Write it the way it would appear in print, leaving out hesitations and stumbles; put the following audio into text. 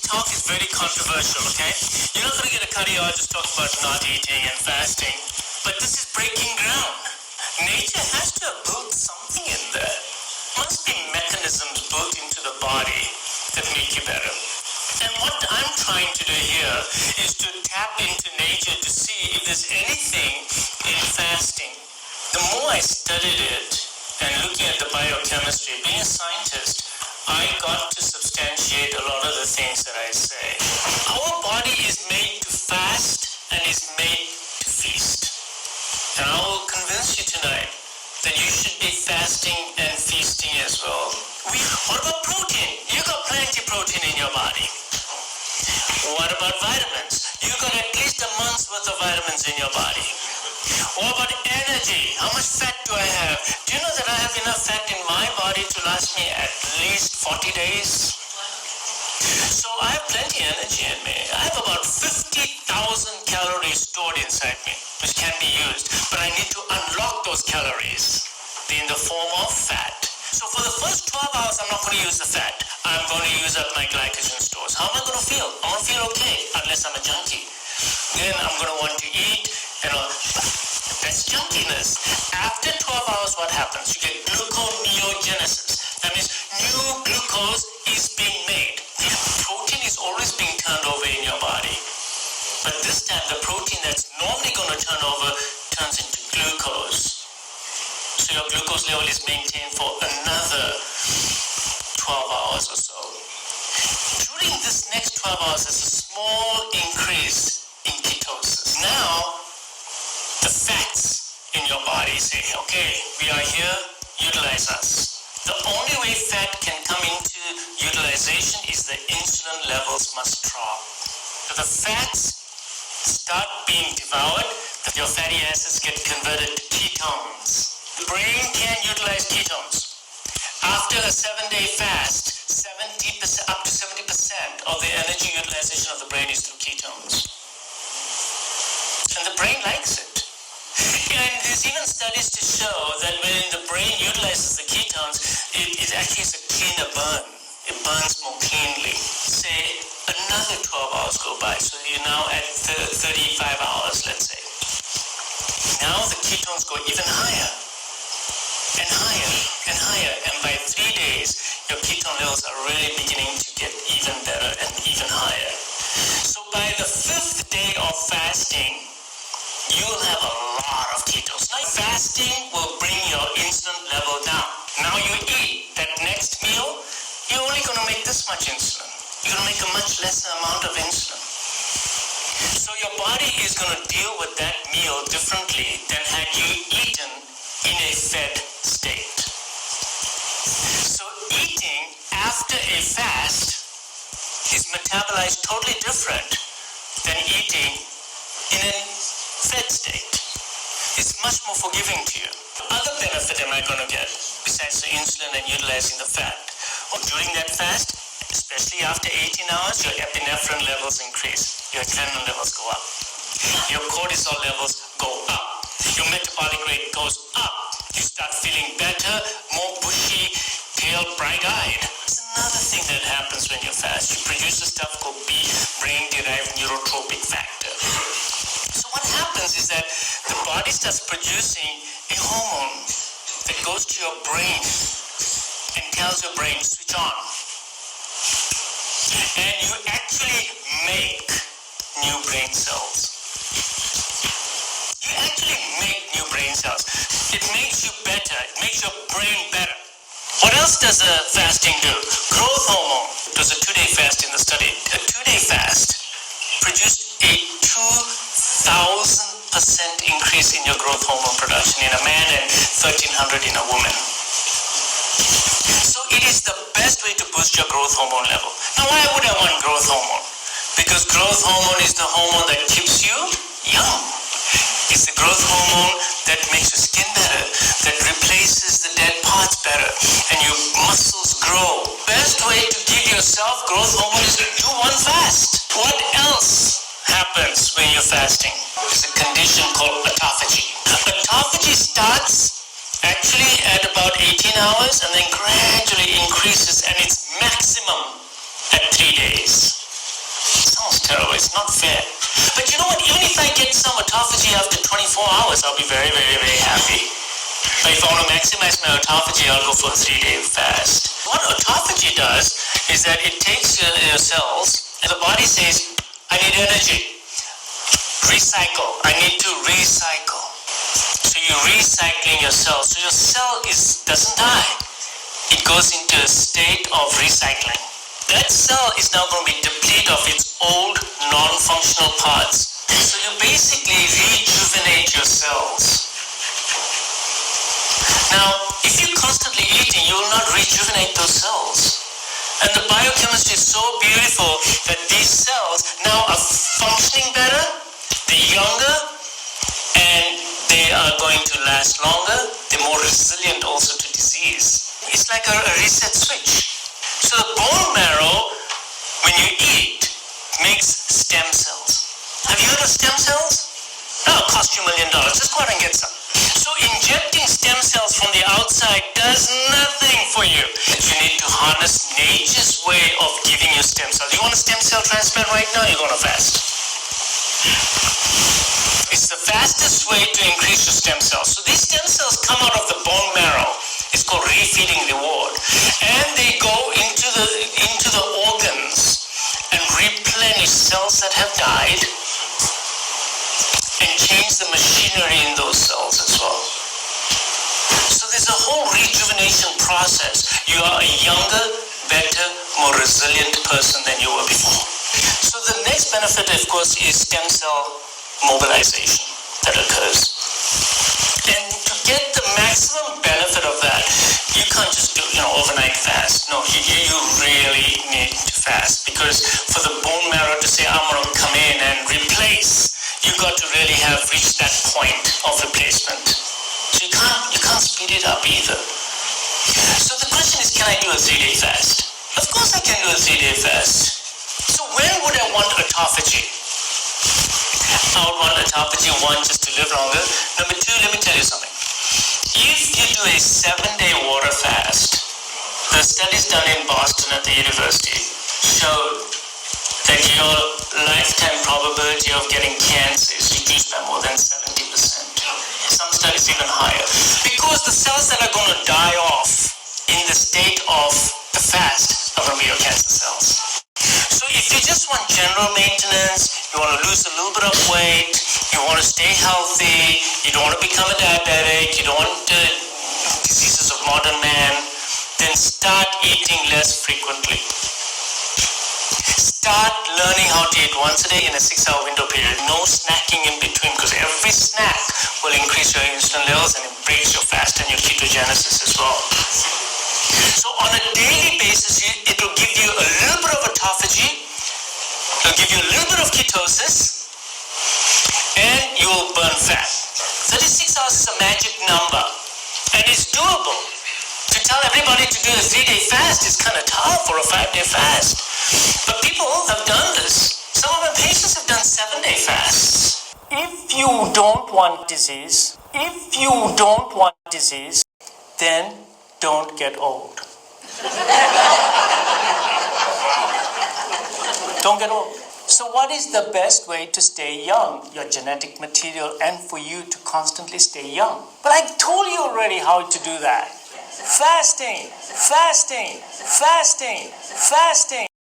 talk is very controversial, okay? You're not going to get a cardiologist talking about not eating and fasting, but this is breaking ground. Nature has to have built something in there. Must be mechanisms built into the body that make you better. And what I'm trying to do here is to tap into nature to see if there's anything in fasting. The more I studied it and looking at the biochemistry, being a scientist, I got to substantiate a lot of the things that I say. Our body is made to fast and is made to feast. And I will convince you tonight that you should be fasting and feasting as well. What about protein? You got plenty of protein in your body. What about vitamins? You got at least a month's worth of vitamins in your body. What about energy? How much fat do I have? Do you know that I have enough fat in my body to last me at least 40 days? So I have plenty of energy in me. I have about 50,000 calories stored inside me, which can be used. But I need to unlock those calories in the form of fat. So for the first 12 hours, I'm not going to use the fat. I'm going to use up my glycogen stores. How am I going to feel? I'm going to feel okay, unless I'm a junkie. Then I'm going to want to eat, that's junkiness. After 12 hours, what happens? You get gluconeogenesis. That means new glucose is being made. Protein is always being turned over in your body. But this time, the protein that's normally going to turn over turns into glucose. So your glucose level is maintained for another 12 hours or so. During this next 12 hours, there's a small increase in ketosis. Now, the fats in your body say, okay, we are here, utilize us. The only way fat can come into utilization is the insulin levels must drop. So the fats start being devoured, that your fatty acids get converted to ketones. The brain can utilize ketones. After a 7-day fast, 70%, up to 70% of the energy utilization of the brain is through ketones. And the brain likes it. And there's even studies to show that when the brain utilizes the ketones, it actually is a cleaner burn. It burns more cleanly. Say another 12 hours go by, so you're now at 35 hours, let's say. Now the ketones go even higher. And higher, and higher, and by 3 days, your ketone levels are really beginning to get even better and even higher. So by the 5th day of fasting, you will have a lot of ketones. Now fasting will bring your insulin level down. Now you eat that next meal, you're only going to make this much insulin. You're going to make a much lesser amount of insulin. So your body is going to deal with that meal differently than had you eaten in a fed state. So eating after a fast is metabolized totally different than eating in a fed state. It's much more forgiving to you. Other benefit am I going to get besides the insulin and utilizing the fat? Well, during that fast, especially after 18 hours, your epinephrine levels increase. Your adrenaline levels go up. Your cortisol levels go up. Your metabolic rate goes up. You start feeling better, more bushy, pale, bright-eyed. It's another thing that happens when you fast. You produce a stuff called brain-derived neurotropic factor. So what happens is that the body starts producing a hormone that goes to your brain and tells your brain, switch on. And you actually make new brain cells. You actually make new brain cells. It makes you better. It makes your brain better. What else does fasting do? Growth hormone. It was a 2-day fast in the study. A 2-day fast produced a 2,000% increase in your growth hormone production in a man and 1,300 in a woman. So it is the best way to boost your growth hormone level. Now why would I want growth hormone? Because growth hormone is the hormone that keeps you young. It's the growth hormone that makes your skin better, that replaces the dead parts better, and your muscles grow. Best way to give yourself growth hormone is to do one fast. What else happens when you're fasting? There's a condition called autophagy. Autophagy starts actually at about 18 hours and then gradually increases, and it's maximum at 3 days. terrible. It's not fair. But you know what? Even if I get some autophagy after 24 hours, I'll be very, very, very happy. But if I want to maximize my autophagy, I'll go for a 3-day fast. What autophagy does is that it takes your cells, and the body says, I need energy. Recycle. I need to recycle. So you're recycling your cells. So your cell doesn't die. It goes into a state of recycling. That cell is now going to be depleted of its old non-functional parts. So you basically rejuvenate your cells. Now, if you're constantly eating, you will not rejuvenate those cells. And the biochemistry is so beautiful that these cells now are functioning better, they're younger, and they are going to last longer. They're more resilient also to disease. It's like a reset switch. So the bone marrow, when you eat, makes stem cells. Have you heard of stem cells? No, it costs you $1 million. Just go out and get some. So injecting stem cells from the outside does nothing for you. You need to harness nature's way of giving you stem cells. You want a stem cell transplant right now? You're going to fast. It's the fastest way to increase your stem cells. So these stem cells come out of the bone marrow. It's called refeeding reward. And they go into the organs and replenish cells that have died and change the machinery in those cells as well. So there's a whole rejuvenation process. You are a younger, better, more resilient person than you were before. So the next benefit, of course, is stem cell mobilization that occurs. And to get the maximum benefit of that, you can't just do, overnight fast. No, you really need to fast, because for the bone marrow to say, I'm going to come in and replace, you've got to really have reached that point of replacement. So you can't speed it up either. So the question is, can I do a 3-day fast? Of course I can do a 3-day fast. So when would I want autophagy? I would want autophagy, 1, just to live longer. Number 2, let me tell you something. If you do a 7-day water fast, the studies done in Boston at the university showed that your lifetime probability of getting cancer is reduced by more than 70%. Some studies even higher. Because the cells that are going to die off in the state of the fast are going to be your cancer cells. So if you just want general maintenance, you want to lose a little bit of weight, you want to stay healthy, you don't want to become a diabetic, you don't want diseases of modern man, then start eating less frequently. Start learning how to eat once a day in a 6-hour window period. No snacking in between, because every snack will increase your insulin levels and it breaks your fast and your ketogenesis as well. So on a daily basis, it will give you a little bit of autophagy, it will give you a little bit of ketosis, and you will burn fat. 36 hours is a magic number, and it's doable. To tell everybody to do a 3-day fast is kind of tough, or a 5-day fast. But people have done this. Some of my patients have done 7-day fasts. If you don't want disease, then don't get old. Don't get old. So what is the best way to stay young? Your genetic material, and for you to constantly stay young. But I told you already how to do that. Fasting, fasting, fasting, fasting.